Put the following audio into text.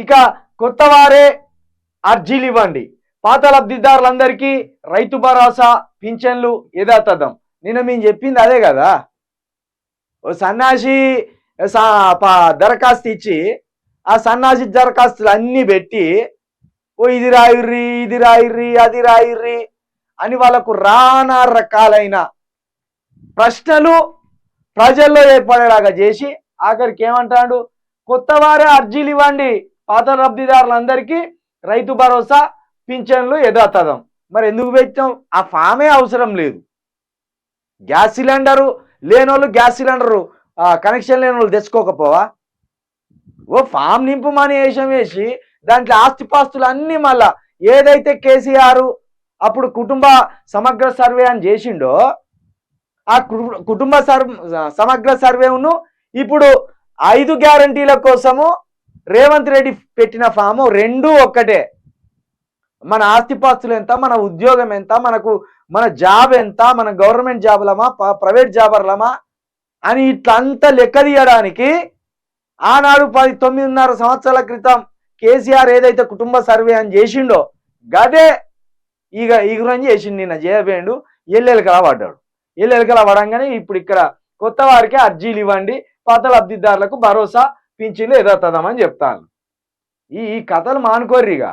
ఇక కొత్త వారే అర్జీలు ఇవ్వండి, పాత లబ్ధిదారులందరికీ రైతు భరోసా పింఛన్లు యథాతథం. నిన్న మేము చెప్పింది అదే కదా. ఓ సన్నాసి దరఖాస్తు ఇచ్చి ఆ సన్నాసి దరఖాస్తులు అన్నీ పెట్టి ఓ ఇది రాయిర్రి అది రాయిర్రి అని వాళ్ళకు రానా రకాలైన ప్రశ్నలు ప్రజల్లో ఏర్పడేలాగా చేసి ఆఖరికి ఏమంటాడు, కొత్త వారే అర్జీలు ఇవ్వండి, పాత లబ్ధిదారులందరికీ రైతు భరోసా పింఛన్లు యథాతథం. మరి ఎందుకు పెట్టాం? ఆ ఫామే అవసరం లేదు. గ్యాస్ సిలిండరు లేనోళ్ళు గ్యాస్ సిలిండరు కనెక్షన్ లేని వాళ్ళు తెచ్చుకోకపోవా? ఓ ఫామ్ నింపుమని వేసి దాంట్లో ఆస్తిపాస్తులు అన్నీ మళ్ళా ఏదైతే కేసీఆర్ అప్పుడు కుటుంబ సమగ్ర సర్వే అని చేసిండో ఆ కుటుంబ సమగ్ర సర్వేను ఇప్పుడు 5 గ్యారంటీల కోసము రేవంత్ రెడ్డి పెట్టిన ఫాము రెండూ ఒక్కటే. మన ఆస్తిపాస్తులు ఎంత, మన ఉద్యోగం ఎంత, మన జాబ్ ఎంత, మన గవర్నమెంట్ జాబులమా ప్రైవేట్ జాబర్లమా అని ఇట్లంతా లెక్క తీయడానికి ఆనాడు 9.5 సంవత్సరాల క్రితం కేసీఆర్ ఏదైతే కుటుంబ సర్వే అని చేసిండో గదే ఈగురని చేసిండు. నిన్న చేయబోయిండు, ఎల్లెలకలా పడ్డాడు. ఎల్లెలకలా పడంగానే ఇప్పుడు ఇక్కడ కొత్త వారికి అర్జీలు ఇవ్వండి, పాత లబ్ధిదారులకు భరోసా పింఛన్లు యథాతథం అని చెప్తాను. ఈ కథలు మానుకోర్రిగా.